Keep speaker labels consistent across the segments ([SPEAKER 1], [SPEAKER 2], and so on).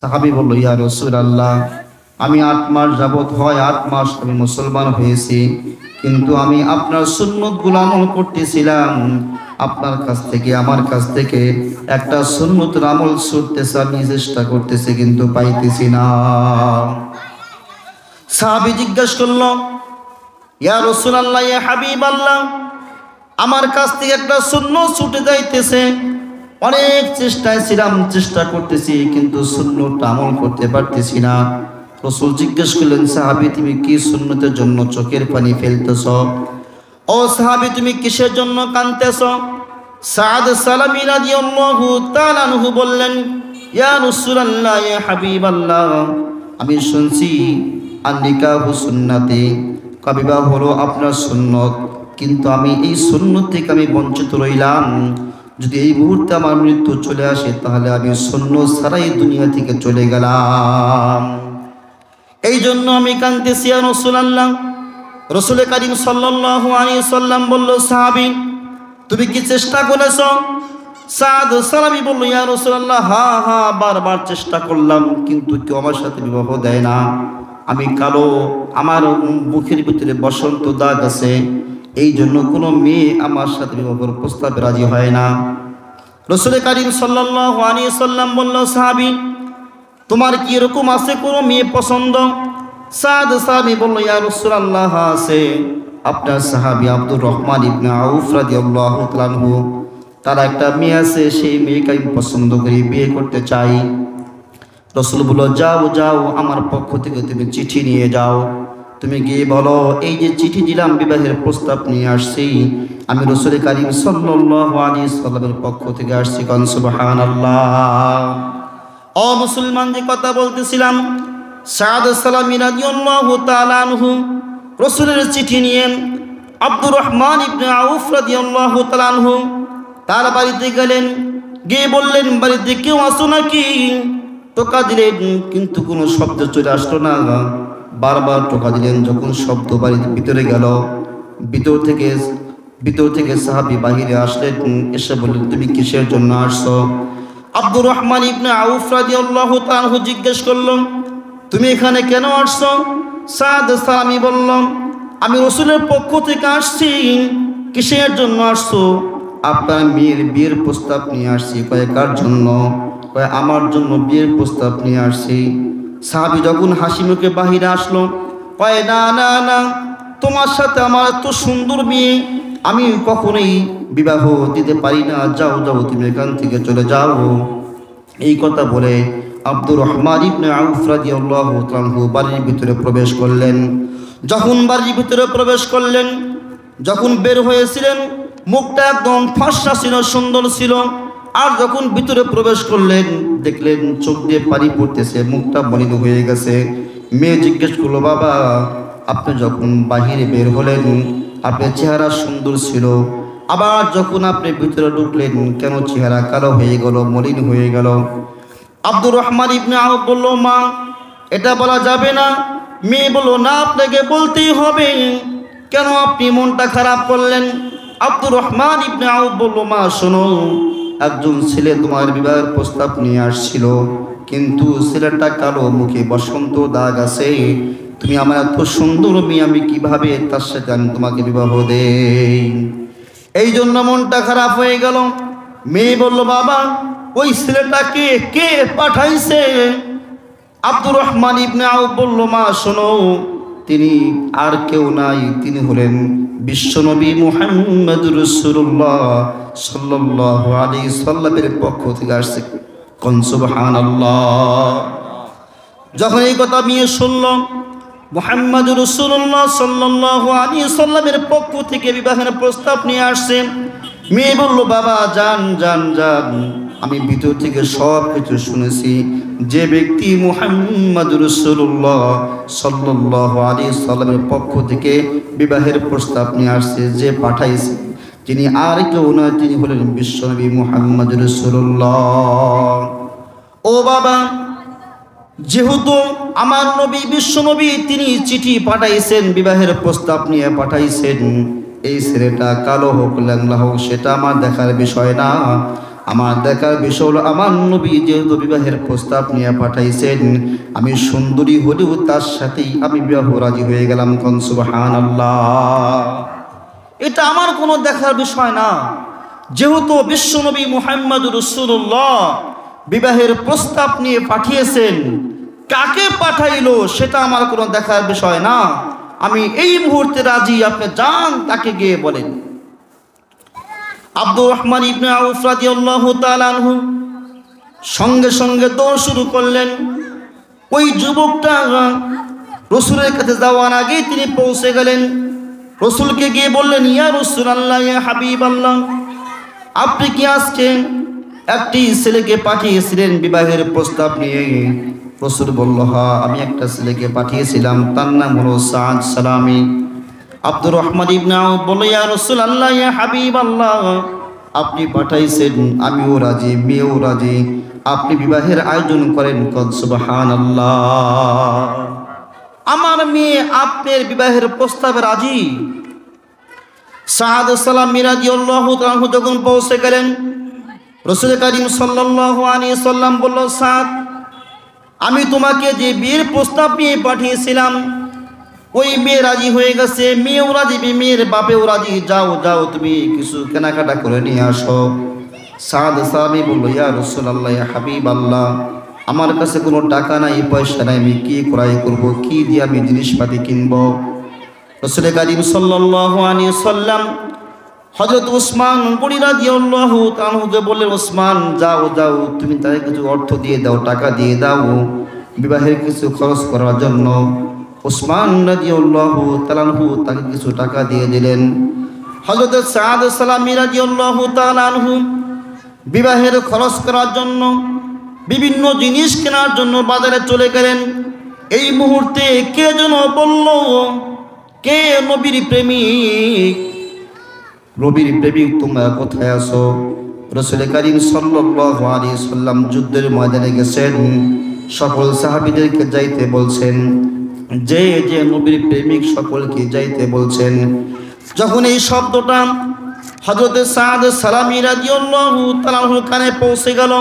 [SPEAKER 1] সাহাবী বলল, ইয়া রাসূলুল্লাহ, আমি 8 মাস যাবত হয় 8 মাস আমি মুসলমান হয়েছি, কিন্তু আমি আপনার সুন্নতগুলো আমল করতেছিলাম। আপনার কাছ থেকে আমার কাছ থেকে একটা সুন্নতের আমল ছুটতেছে, আমি চেষ্টা করতেছি কিন্তু পাইতেছি না। সাহাবী জিজ্ঞাসা করলো, ইয়া রাসূলুল্লাহ, ইয়া হাবিবাল্লাহ, আমার কাছ থেকে একটা সুন্নত ছুটে যাইতেছে, অনেক চেষ্টায় ছিলাম, চেষ্টা করতেছি কিন্তু সুন্নতটা আমল করতে পারতেছি না। রাসূল জিজ্ঞেস করলেন, সাহাবী তুমি কি সুন্নতের জন্য চোখের পানি ফেলতেছ? ও সাহাবী তুমি কিসের জন্য কাঁদতেছ? সাদ সালামী রাদিয়াল্লাহু তাআলা আনহু বললেন, ইয়া রাসূলুল্লাহ, ইয়া হাবিবাল্লাহ, আমি শুনছি আন-নিকাহু সুন্নতি, বিবাহ হলো আপনার সুন্নত, কিন্তু আমি এই সুন্নত থেকে আমি বঞ্চিত রইলাম। যদি এই মুহূর্তে আমার মৃত্যু চলে আসে তাহলে আমি সুন্নত ছাড়াই দুনিয়া থেকে চলে গেলাম। এই জন্য আমি কাঁদতেছি ইয়া রাসূলুল্লাহ। রাসূল কারীম সাল্লাল্লাহু আলাইহি সাল্লাম বলল, সাহাবী তুমি কি চেষ্টা করেছো? সাদ সালামী বলল, ইয়া রাসূলুল্লাহ, হ্যাঁ হ্যাঁ, বারবার চেষ্টা করলাম কিন্তু কেউ আমার সাথে বিবাহ দেয় না। আমি কালো, আমার মুখের ভিতরে বসন্ত দাগ আছে, এই জন্য কোনো মেয়ে আমার সাথে বিবাহের প্রস্তাবে রাজি হয় না। রাসূল কারীম সাল্লাল্লাহু আলাইহি সাল্লাম বলল, সাহাবী তোমার কি এরকম আছে কোনো মেয়ে পছন্দ? সাদ সাহাবী বলল, ইয়া রাসূলুল্লাহ, আছে। আপনার সাহাবী আব্দুর রহমান ইবনে আউফ রাদিয়াল্লাহু তাআলা আনহু, তার একটা মেয়ে আছে, সেই মেয়েকে আমি পছন্দ করি, বিয়ে করতে চাই। রাসূল বলল, যাও যাও, আমার পক্ষ থেকে তুমি চিঠি নিয়ে যাও, তুমি গিয়ে বলো এই যে চিঠি দিলাম, বিবাহের প্রস্তাব নিয়ে আসছি, আমি রাসূল কারীম সাল্লাল্লাহু আলাইহি সাল্লামের পক্ষ থেকে আসছি। কান সুবহানাল্লাহ। ও মুসলমান, যে কথা বলতেছিলাম, সাদ সালামী রাদিয়াল্লাহু তাআলা আনহু রাসূলের চিঠি নিয়ে আব্দুর রহমান ইবনে আউফ রাদিয়াল্লাহু তাআলা আনহু তার বাড়িতে গেলেন। গিয়ে বললেন, বাড়িতে কেউ আসো নাকি? টোকা দিলেন কিন্তু কোনো শব্দ চলে আসলো না। বারবার টোকা দিলেন, যখন শব্দ বাড়ির ভিতরে গেল, ভিতর থেকে সাহাবী বাহিরে আসলেন, এসে বললেন, তুমি কিসের জন্য আসছো? আব্দুর রহমান ইবনে আউফ রাদিয়াল্লাহু তাআলা আনহু জিজ্ঞেস করলেন, তুমি এখানে কেন আসছো? সাদ সালামী বলল, আমি রাসূলের পক্ষ থেকে আসছি। কিসের জন্য আসছো? আপনার মেয়ের বিয়ের প্রস্তাব নিয়ে আসছি। কয় কার জন্য? কয় আমার জন্য বিয়ের প্রস্তাব নিয়ে আসছি। সাহাবী যখন হাসি মুখে বাহিরে আসলো, কয় না না না, তোমার সাথে আমার এত সুন্দর মেয়ে, আমি কখনোই বিবাহ দিতে পারি না, যাও যাও, তুমি এখান থেকে চলে যাও। এই কথা বলে আব্দুর রহমান ইবনে আউফ রাদিয়াল্লাহু তাআলা আনহু বাড়ির ভিতরে প্রবেশ করলেন। যখন বাড়ির ভিতরে প্রবেশ করলেন, যখন বের হয়েছিলেন, মুখটা একদম ফর্সা ছিল, সুন্দর ছিল। আর যখন ভিতরে প্রবেশ করলেন, দেখলেন চোখ দিয়ে পানি পড়তেছে, মুখটা মলিন হয়ে গেছে। মেয়ে জিজ্ঞেস করলো, বাবা আপনি যখন বাহিরে বের হলেন আপনার চেহারা সুন্দর ছিল, আবার যখন আপনি ভিতরে ঢুকলেন কেন চেহারা কালো হয়ে গেল, মলিন হয়ে গেল? আব্দুর রহমান ইবনে আউফ বলল, মা এটা বলা যাবে না। মেয়ে বলল, না, আপনাকে বলতেই হবে। কেন আপনি মনটা খারাপ করলেন? আব্দুর রহমান ইবনে আউফ বলল, মা শোনো, একজন ছেলে তোমার বিবাহের প্রস্তাব নিয়ে আসছিল, কিন্তু ছেলেটা কালো, মুখে বসন্ত দাগ আছে। তুমি আমার এত সুন্দর মেয়ে, আমি কিভাবে তার সাথে আমি তোমাকে বিবাহ দেই? এই জন্য মনটা খারাপ হয়ে গেল। মেয়ে বলল, বাবা ওই ছেলেটাকে কে পাঠাইছে? আব্দুর রহমান ইবনে আউফ বলল, মা শোনো, তিনি আর কেউ নাই, তিনি হলেন বিশ্বনবী মুহাম্মদুর রাসূলুল্লাহ সাল্লাল্লাহু আলাইহি সাল্লামের পক্ষ থেকে আসছে। কোন সুবহানাল্লাহ। যখন এই কথা মেয়ে শুনল, মুহাম্মদুর রাসূলুল্লাহ সাল্লাল্লাহু আলাইহি সাল্লামের পক্ষ থেকে বিবাহের প্রস্তাব নিয়ে আসছে, মেয়ে বলল, বাবা যান যান যান, আমি ভিতর থেকে সব কিছু শুনেছি। যে ব্যক্তি মুহাম্মদুর রাসূলুল্লাহ সাল্লাল্লাহু আলাইহি সাল্লামের পক্ষ থেকে বিবাহের প্রস্তাব নিয়ে আসছে, যে পাঠাইছে, তিনি আর কেউ না, তিনি হলেন বিশ্বনবী মুহাম্মদুর রাসূলুল্লাহ। ও বাবা, যেহেতু আমার নবী বিশ্বনবী তিনি চিঠি পাঠাইছেন, বিবাহের প্রস্তাব নিয়ে পাঠাইছেন, এই ছেলেটা কালো হোক ল্যাংলা হোক সেটা আমার দেখার বিষয় না। আমার দেখার বিষয় হলো আমার নবী যেহেতু বিবাহের প্রস্তাব নিয়ে পাঠাইছেন, আমি সুন্দরী হলেও তার সাথেই আমি বিবাহ রাজি হয়ে গেলাম। কোন সুবহানাল্লাহ। এটা আমার কোনো দেখার বিষয় না। যেহেতু বিশ্বনবী মুহাম্মদুর রাসূলুল্লাহ বিবাহের প্রস্তাব নিয়ে পাঠিয়েছেন, কাকে পাঠাইলো সেটা আমার কোনো দেখার বিষয় না। আমি এই মুহূর্তে রাজি, আপনি যান তাকে গিয়ে বলেন। আব্দুর রহমান ইবনে আউফ রাদিয়াল্লাহু তাআলা আনহু সঙ্গে সঙ্গে দৌড় শুরু করলেন। ওই যুবকটা রাসূলের কাছে যাওয়ার আগেই তিনি পৌঁছে গেলেন। রাসূলকে গিয়ে বললেন, ইয়া রাসূলুল্লাহ, ইয়া হাবিবাল্লাহ, আপনি কি আজকে একটি ছেলেকে পাঠিয়েছিলেন বিবাহের প্রস্তাব নিয়ে? রাসূল বলল, হ্যাঁ, আমি একটা ছেলেকে পাঠিয়েছিলাম, তার নাম হলো সাদ সালামি। আব্দুর রহমান ইবনে আউফ বলল, ইয়া রাসূলুল্লাহ, ইয়া হাবিবাল্লাহ, আপনি পাঠাইছেন, আমিও রাজি, মেয়েও রাজি, আপনি বিবাহের আয়োজন করেন। কোন সুবহানাল্লাহ। আমার মেয়ে আপনার বিবাহের প্রস্তাবে রাজি। সাদ সালামি রাদিয়াল্লাহু তাআলা যখন পৌঁছে গেলেন, রাসূল কারীম সাল্লাল্লাহু আলাইহি সাল্লাম বলল, সাদ, আমি তোমাকে যে বিয়ের প্রস্তাব নিয়ে পাঠিয়েছিলাম ওই মেয়ে রাজি হয়ে গেছে, মেয়েও রাজি, মেয়ের বাপেও রাজি, যাও যাও তুমি কিছু কেনাকাটা করে নিয়ে আসো। সাদ সালামি বলল, ইয়া রাসূলুল্লাহ, ইয়া হাবিবাল্লাহ, আমার কাছে কোনো টাকা নাই, পয়সা নাই, আমি কি ক্রয় করব, কি দিয়ে আমি জিনিসপাতি কিনবো? রাসূল কারীম সাল্লাল্লাহু আলাইহি সাল্লাম হযরত উসমান গনি রাদিয়াল্লাহু তাআলাকে বললেন, উসমান, যাও যাও তুমি তাকে কিছু অর্থ দিয়ে দাও, টাকা দিয়ে দাও বিবাহের কিছু খরচ করার জন্য। উসমান রাদিয়াল্লাহু তাআলা তাকে কিছু টাকা দিয়ে দিলেন। হযরত সাদ সালামি রাদিয়াল্লাহু তাআলা বিবাহের খরচ করার জন্য, বিভিন্ন জিনিস কেনার জন্য বাজারে চলে গেলেন। এই মুহূর্তে কে যেন বলল, কে নবীর প্রেমিক, নবীর প্রেমিক তোমরা কোথায় আছো? রাসূল কারীম সাল্লাল্লাহু আলাইহি সাল্লাম যুদ্ধের ময়দানে গেছেন, সকল সাহাবীদেরকে যাইতে বলছেন, যে যে নবীর প্রেমিক সকলকে যাইতে বলছেন। যখন এই শব্দটা হযরত সাদ সালামি রাদিয়াল্লাহু তাআলার কানে পৌঁছে গেল,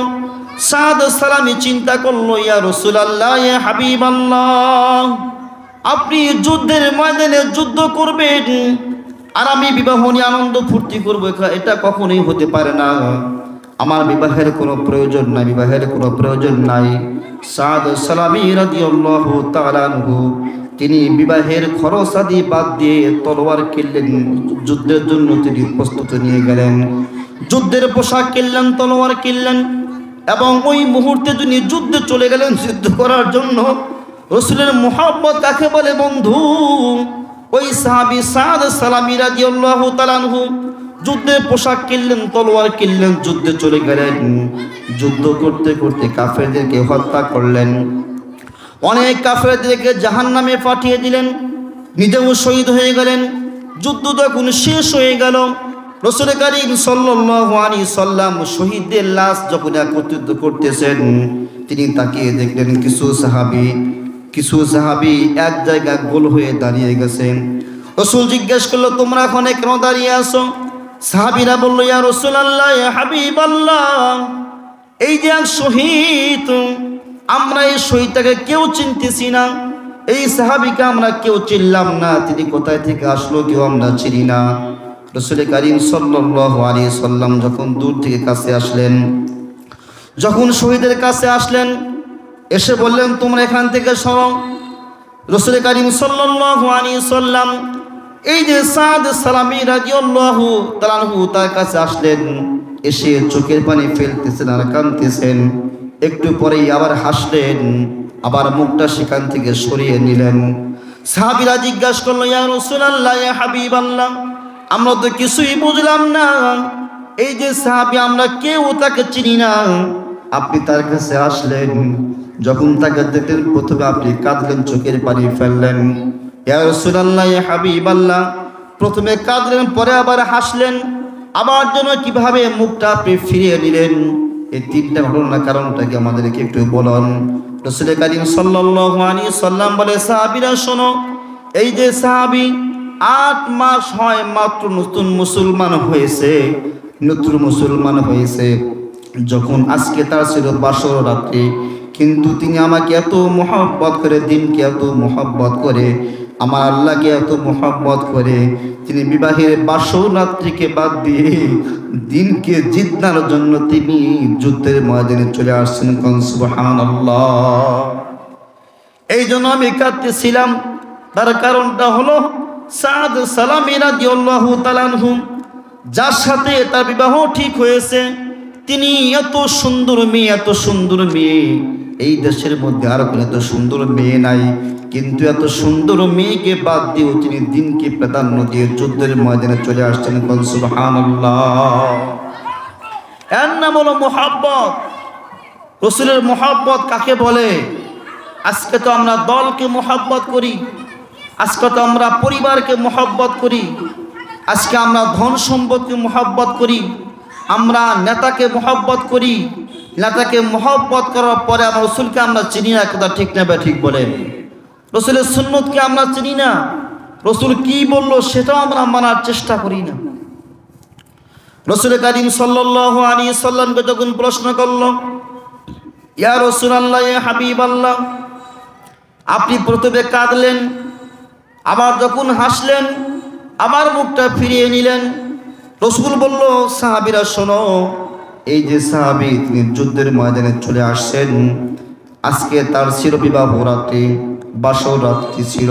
[SPEAKER 1] সাদ সালামি চিন্তা করলো, ইয়া রাসূলুল্লাহ, ইয়া হাবিবাল্লাহ, আপনি যুদ্ধের ময়দানে যুদ্ধ করবেন আর আমি বিবাহ নিয়ে আনন্দ ফুর্তি করবো, এটা কখনোই হতে পারে না। আমার বিবাহের কোনো প্রয়োজন নাই, বিবাহের কোনো প্রয়োজন নাই। সাদ সালামি রাদিয়াল্লাহু তাআলা আনহু তিনি বিবাহের খরচ আদি বাদ দিয়ে তলোয়ার কিনলেন, যুদ্ধের জন্য তিনি প্রস্তুতি নিয়ে গেলেন। যুদ্ধের পোশাক কিনলেন, তলোয়ার কিনলেন এবং ওই মুহূর্তে তিনি যুদ্ধে চলে গেলেন যুদ্ধ করার জন্য। রাসূলের মুহাব্বত কাকে বলে বন্ধু? ওই সাহাবী সাদ সালামি রাদিয়াল্লাহু তাআলা আনহু যুদ্ধের পোশাক কিনলেন, তলোয়ার কিনলেন, যুদ্ধে চলে গেলেন। যুদ্ধ করতে করতে কাফেরদেরকে হত্যা করলেন, অনেক কাফেরদেরকে জাহান্নামে পাঠিয়ে দিলেন, নিজেও শহীদ হয়ে গেলেন। যুদ্ধ যখন শেষ হয়ে গেল, রাসূল কারীম সাল্লাল্লাহু আলাইহি সাল্লাম শহীদদের লাশ যখন একত্রিত করতেছেন, তিনি তাকিয়ে দেখলেন কিছু সাহাবী এক জায়গায় গোল হয়ে দাঁড়িয়ে গেছেন। রাসূল জিজ্ঞেস করলো, তোমরা এখানে কেন দাঁড়িয়ে আছো? সাহাবীরা বলল, ইয়া রাসূলুল্লাহ, ইয়া হাবিবাল্লাহ, এই যে এক শহীদ, আমরা এই শহীদটাকে কেউ চিনতেছি না, এই সাহাবীকে আমরা কেউ চিনলাম না, তিনি কোথায় থেকে আসলো কেউ আমরা চিনি না। রাসূল কারীম সাল্লাল্লাহু আলাইহি সাল্লাম যখন দূর থেকে কাছে আসলেন, যখন শহীদের কাছে আসলেন, এসে বললেন, তোমরা এখান থেকে সরো। রাসূল কারীম সাল্লাল্লাহু আলাইহি সাল্লাম এই যে সাদ সালামি রাদিয়াল্লাহু তাআলা আনহু তার কাছে আসলেন, এসে চোখের পানি ফেলতেছেন আর কাঁদতেছেন। একটু পরেই আবার হাসলেন, আবার মুখটা সেখান থেকে সরিয়ে নিলেন। সাহাবীরা জিজ্ঞাসা করলো, ইয়া রাসূলুল্লাহ, ইয়া হাবিবাল্লাহ, আমরা তো কিছুই বুঝলাম না, এই যে সাহাবী আমরা কেউ তাকে চিনি না, আপনি তার কাছে আসলেন, যখন তাকে দেখলেন প্রথমে আপনি কাঁদলেন, চোখের পানি ফেললেন। ইয়া রাসূলুল্লাহ, ইয়া হাবিবাল্লাহ, প্রথমে কাঁদলেন, পরে আবার হাসলেন, আবার যেন কিভাবে মুখটা আপনি ফিরিয়ে নিলেন। এই তিনটা ঘটনার কারণটা কি আমাদেরকে একটু বলুন। রাসূল কারীম সাল্লাল্লাহু আলাইহি সাল্লাম বলে, সাহাবীরা শোনো, এই যে সাহাবী 8 মাস হয় মাত্র নতুন মুসলমান হয়েছে, যখন আজকে তার ছিল বাসর রাত্রি, কিন্তু তিনি আমাকে এত মোহাব্বত করে, দিনকে এত মোহাব্বত করে, আমার আল্লাহকে এত মোহাব্বত করে, তিনি বিবাহের বাসর রাত্রিকে বাদ দিয়ে দিনকে জিতনার জন্য তিনি যুদ্ধের ময়দানে চলে আসছেন। সুবহানাল্লাহ। এই জন্য আমি কাঁদতেছিলাম। তার কারণটা হলো সাদ সালামী রাদিয়াল্লাহু তাআলা আনহু, যার সাথে তার বিবাহ ঠিক হয়েছে, তিনি এত সুন্দর মেয়ে, এত সুন্দর মেয়ে, এই দেশের মধ্যে আর কোনো এত সুন্দর মেয়ে নাই, কিন্তু এত সুন্দর মেয়েকে বাদ দিয়েও তিনি দিনকে প্রাধান্য দিয়ে যুদ্ধের ময়দানে চলে আসছেন। সুবহানাল্লাহ। এর নাম হলো মুহাব্বত। রাসূলের মুহাব্বত কাকে বলে? আজকে তো আমরা দলকে মুহাব্বত করি, আজকে তো আমরা পরিবারকে মুহাব্বত করি, আজকে আমরা ধন সম্পদকে মুহাব্বত করি, আমরা নেতাকে মুহাব্বত করি। নেতাকে মুহাব্বত করার পরে আমরা রাসূলকে আমরা চিনি না। কথা ঠিক না বা ঠিক বলেন? রাসূলের সুন্নতকে আমরা চিনি না, রাসূল কি বললো সেটাও আমরা মানার চেষ্টা করি না। রাসূল কারীম সাল্লাল্লাহু আলাইহি সাল্লামকে যখন প্রশ্ন করলো, ইয়া রাসূলুল্লাহ, ইয়া হাবিবাল্লাহ, আপনি প্রথমে কাঁদলেন, আবার যখন হাসলেন, আমার মুখটা ফিরিয়ে নিলেন। রাসূল বলল, সাহাবীরা শোনো, এই যে সাহাবী তিনি যুদ্ধের ময়দানে চলে আসছেন, আজকে তার ছিল বিবাহ রাত্রি, বাসর রাত্রি ছিল,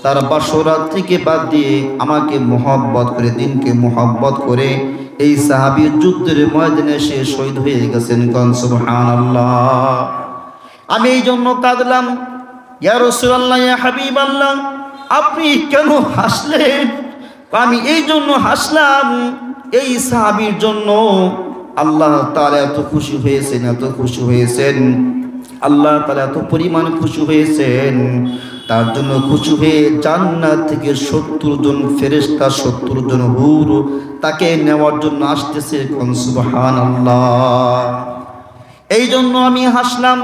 [SPEAKER 1] তার বাসর রাত্রিকে বাদ দিয়ে আমাকে মোহাব্বত করে, দিনকে মোহাব্বত করে এই সাহাবী যুদ্ধের ময়দানে সে শহীদ হয়ে গেছেন। সুবহানাল্লাহ। আমি এই জন্য কাঁদলাম। ইয়া রাসূলুল্লাহ, ইয়া হাবিবাল্লাহ, আপনি কেন হাসলেন? আমি এই জন্য হাসলাম, এই সাহাবীর জন্য আল্লাহ তাআলা এত খুশি হয়েছেন, এত খুশি হয়েছেন, আল্লাহ তাআলা এত পরিমাণ খুশি হয়েছেন, তার জন্য খুশি হয়ে জান্নাত থেকে 70 জন ফেরেশতা, 70 জন হুর তাকে নেওয়ার জন্য আসতেছে। সুবহানাল্লাহ। এই জন্য আমি হাসলাম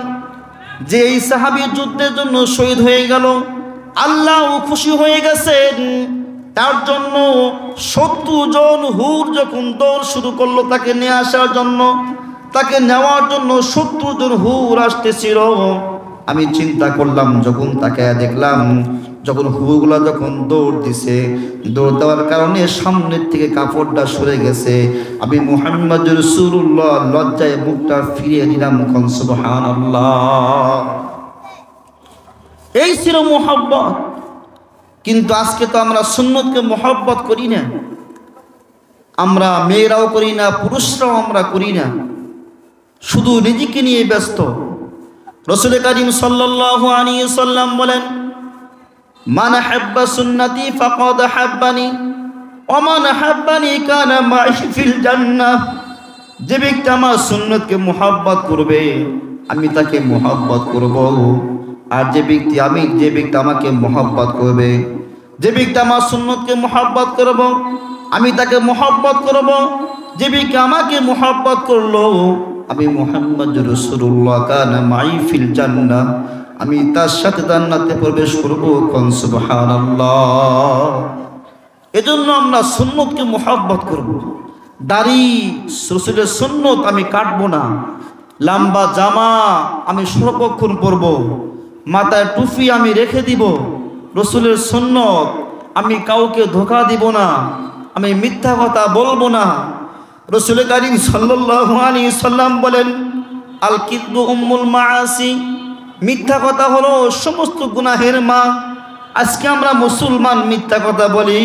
[SPEAKER 1] যে এই সাহাবী যুদ্ধের জন্য শহীদ হয়ে গেল, আল্লাহ খুশি হয়ে গেছেন। তার জন্য 70 জন হুর যখন দৌড় শুরু করলো তাকে নিয়ে আসার জন্য, তাকে নেওয়ার জন্য 70 জন হুর আসতেছিল। আমি চিন্তা করলাম, যখন তাকে দেখলাম, যখন হুরগুলা যখন দৌড় দিছে, দৌড় দেওয়ার কারণে সামনের থেকে কাপড়টা সরে গেছে, আমি মুহাম্মদ রাসূলুল্লাহ লজ্জায় মুখটা ফিরিয়ে নিলাম। সুবহানাল্লাহ। এই ছিল মুহাব্বত। কিন্তু আজকে তো আমরা সুন্নতকে মুহাব্বত করি না, আমরা মেয়েরাও করি না, পুরুষরাও আমরা করি না, শুধু নিজেকে নিয়ে ব্যস্ত। রাসূল কারীম সাল্লাল্লাহু আলাইহি সাল্লাম বলেন, মান হাব্বা সুন্নতি ফাকাদ হাব্বানি ওয়া মান হাব্বানি কানা মাই ফিল জান্নাহ। যে ব্যক্তি আমার সুন্নতকে মুহাব্বত করবে, আমি তাকে মুহাব্বত করব। আর যে ব্যক্তি আমাকে মুহাব্বত করবে, যে ব্যক্তি আমার সুন্নতকে মুহাব্বত করব, আমি তাকে মুহাব্বত করব। যে ব্যক্তি আমাকে মুহাব্বত করলো, আমি মুহাম্মদ রাসূলুল্লাহ কানা মাই ফিল জান্নাহ, আমি তার সাথে জান্নাতে প্রবেশ করব। সুবহানাল্লাহ। এজন্য আমরা সুন্নতকে মুহাব্বত করব। দাড়ি রাসূলের সুন্নত আমি কাটবো না, লম্বা জামা আমি সর্বক্ষণ পরব, মাথায় টুপি আমি রেখে দিব, রাসূলের সুন্নত, আমি কাউকে ধোঁকা দিব না, আমি মিথ্যা কথা বলবো না। রাসূল কারীম সাল্লাল্লাহু আলাইহি সাল্লাম বলেন, আল কিযবু উম্মুল মাআসি, মিথ্যা কথা হলো সমস্ত গুনাহের মা। আজকে আমরা মুসলমান মিথ্যা কথা বলি,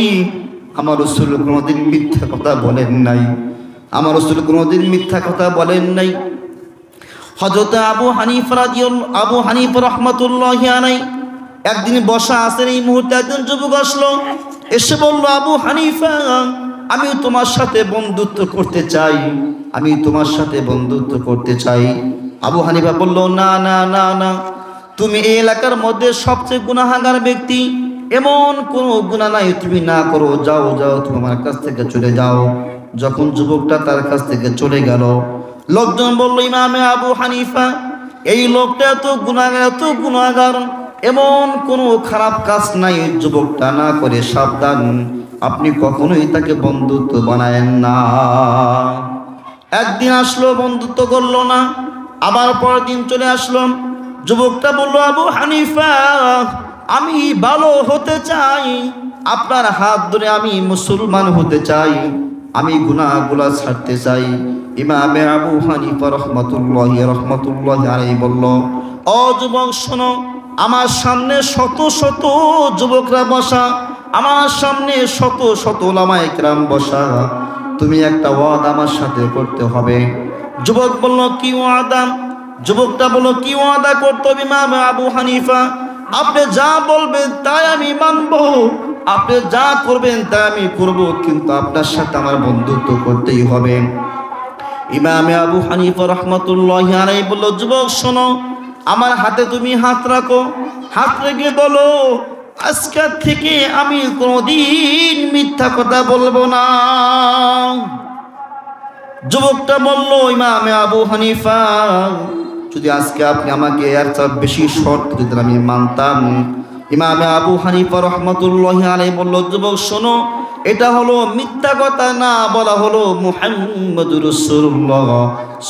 [SPEAKER 1] আমার রাসূল কোনোদিন মিথ্যা কথা বলেন নাই, আমার রাসূল কোনোদিন মিথ্যা কথা বলেন নাই। হযরত আবু হানিফা রাহমাতুল্লাহি আলাইহি একদিন বসা আছেন, এই মুহূর্তে একজন যুবক আসলো, এসে বলল, আবু হানিফা, আমি তোমার সাথে বন্ধুত্ব করতে চাই, আমি তোমার সাথে বন্ধুত্ব করতে চাই। আবু হানিফা বলল, না না না না, তুমি এই এলাকার মধ্যে সবচেয়ে গুনাহগার ব্যক্তি, এমন কোনো গুনাহ নাই তুমি না করো, যাও যাও, তুমি আমার কাছ থেকে চলে যাও। যখন যুবকটা তার কাছ থেকে চলে গেল, লোকজন বলল, ইমামে আবু হানিফা, এই লোকটা এত গুনাহগার, এমন কোনো খারাপ কাজ নাই যুবকটা না করে, সাবধান, আপনি কখনোই তাকে বন্ধুত্ব বানায়েন না। একদিন আসলো, বন্ধুত্ব করলো না, আবার পরের দিন চলে আসলো। যুবকটা বলল, আবু হানিফা, আমি ভালো হতে চাই, আপনার হাত ধরে আমি মুসলমান হতে চাই, আমি গুনাহগুলা ছাড়তে চাই। ইমামে আবু হানিফা রহমাতুল্লাহি আলাইহি বলল, ও যুবক শোনো, আমার সামনে শত শত যুবকরা বসা, আমার সামনে শত শত উলামায়ে কেরাম বসা, তুমি একটা ওয়াদা আমার সাথে করতে হবে। যুবক বলল, কি ওয়াদা? যুবকটা বলল, কি ওয়াদা করতে হবে ইমাম আবু হানিফা? আপনি যা বলবেন তাই আমি মানব, আপনি যা করবেন তাই আমি করব, কিন্তু আপনার সাথে আমার বন্ধুত্ব করতেই হবে। ইমাম আবু হানিফা রহমাতুল্লাহি আলাইহি বলল, যুবক শোনো, আমার হাতে তুমি হাত রাখো, হাত রেখে বলো, আজকে থেকে আমি কোনোদিন মিথ্যা কথা বলবো না। যুবকটা বলল, ইমামে আবু হানিফা, যদি আজকে আপনি আমাকে এর চেয়ে বেশি শর্ত দিতেন আমি মানতাম। ইমামে আবু হানিফা রহমাতুল্লাহি আলাইহি বলল, যুবক শোনো, এটা হলো মিথ্যা কথা না, বলা হলো মুহাম্মদুর রাসূলুল্লাহ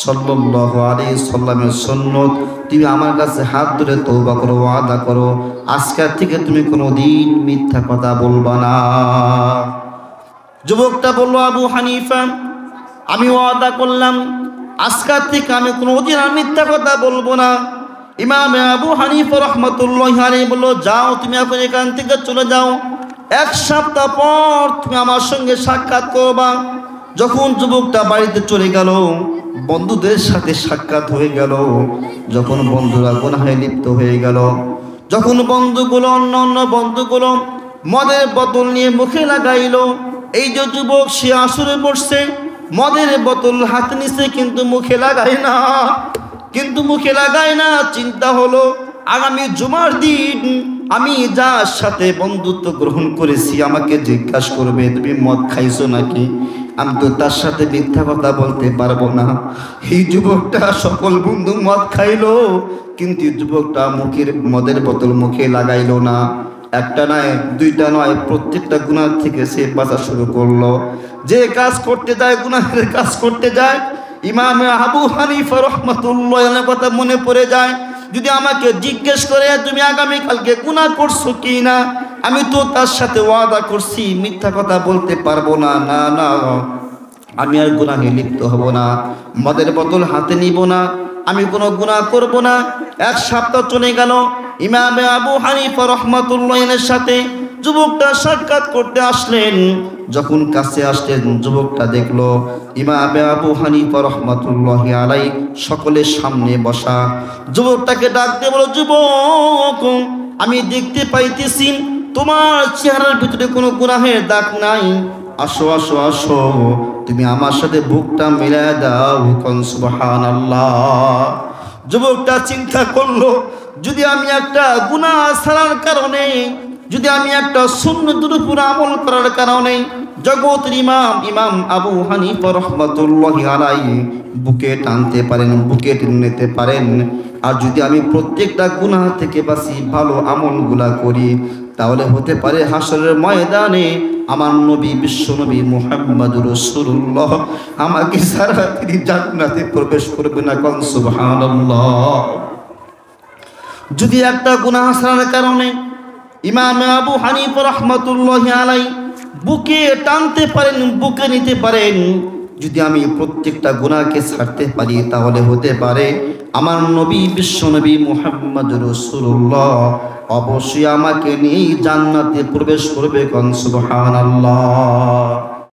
[SPEAKER 1] সাল্লাল্লাহু আলাইহি সাল্লামের সুন্নাত। তুমি আমার কাছে হাত ধরে তওবা করো, ওয়াদা করো, আজকে থেকে তুমি কোনোদিন মিথ্যা কথা বলবা না। যুবকটা বলল, আবু হানিফা, আমি ওয়াদা করলাম, আজকে থেকে আমি কোনোদিন আর মিথ্যা কথা বলবো না। ইমাম আবু হানিফা রাহমাতুল্লাহি আলাইহি বলল, যাও, তুমি এখন এখান থেকে চলে যাও, এক সপ্তাহ পর তুমি আমার সঙ্গে সাক্ষাৎ করবা। যখন যুবকটা বাড়িতে চলে গেল, বন্ধুদের সাথে সাক্ষাৎ হয়ে গেল। যখন বন্ধুরা গুনাহে লিপ্ত হয়ে গেল, যখন বন্ধুগুলো অন্য বন্ধুগুলো মদের বোতল নিয়ে মুখে লাগাইলো, এই যে যুবক সে আসরে বসছে, মদের বোতল হাত নিছে কিন্তু মুখে লাগায় না, চিন্তা হলো, আগামী জুমার দিন আমি যার সাথে বন্ধুত্ব গ্রহণ করেছি আমাকে জিজ্ঞাসা করবে, তুমি মদ খাইছো নাকি? আমি তো তার সাথে মিথ্যা কথা বলতে পারবো না। এই যুবকটা সকল বন্ধু মদ খাইলো, কিন্তু যুবকটা মদের বোতল মুখে লাগাইলো না। একটা নয়, দুইটা নয়, প্রত্যেকটা গুনাহ থেকে সে বাঁচা শুরু করলো। যে কাজ করতে যায়, গুনাহের কাজ করতে যায়, ইমাম আবু হানিফা রাহমাতুল্লাহি আলাইহির কথা মনে পড়ে যায়। যদি আমাকে জিজ্ঞেস করে তুমি আগামীকালকে গুনাহ করছো কি না, আমি তো তার সাথে ওয়াদা করছি মিথ্যা কথা বলতে পারবো না, না না, আমি আর গুনাহে লিপ্ত হব না, মদের বোতল হাতে নিব না, আমি কোনো গুনাহ করব না। এক সপ্তাহ চলে গেল, ইমাম আবু হানিফা রাহমাতুল্লাহি আলাইহির সাথে যুবকটা সাক্ষাৎ করতে আসলেন। যখন কাছে আসলেন, যুবকটা দেখলো ইমাম আবু হানিফা রাহমাতুল্লাহি আলাইহি সকলের সামনে বসা। যুবকটাকে ডাক দিয়ে বলো, যুবক, আমি দেখতে পাইতেছি তোমার চেহারার ভিতরে কোনো গুনাহের দাগ নাই, আসো আসো আসো, তুমি আমার সাথে বুকটা মিলায় দাও, কোন সুবহানাল্লাহ। যুবকটা চিন্তা করলো, যদি আমি একটা গুনাহ ছাড়ার কারণে, যদি আমি একটা সুন্নতের উপর আমল করার কারণে জগতের ইমাম আবু হানিফা রাহমাতুল্লাহি আলাইহি বুকে টানতে পারেন, বুকে টেনে নিতে পারেন, আর যদি আমি প্রত্যেকটা গুনাহ থেকে বাঁচি, ভালো আমলগুলা করি, তাহলে হতে পারে হাসরের ময়দানে আমার নবী, বিশ্ব নবী মুহাম্মদুর রাসূলুল্লাহ আমাকে ছাড়া তিনি জান্নাতে প্রবেশ করবে না, কোন সুবহানাল্লাহ। যদি একটা গুনাহ ছাড়ার কারণে ইমাম আবু হানিফা রাহমাতুল্লাহি আলাইহি বুকে টানতে পারেন, বুকে নিতে পারেন, যদি আমি প্রত্যেকটা গুনাহকে ছাড়তে পারি, তাহলে হতে পারে আমার নবী, বিশ্ব নবী মুহাম্মদুর রাসূলুল্লাহ অবশ্যই আমাকে নিয়ে জান্নাতে প্রবেশ করবে, কোন সুবহানাল্লাহ।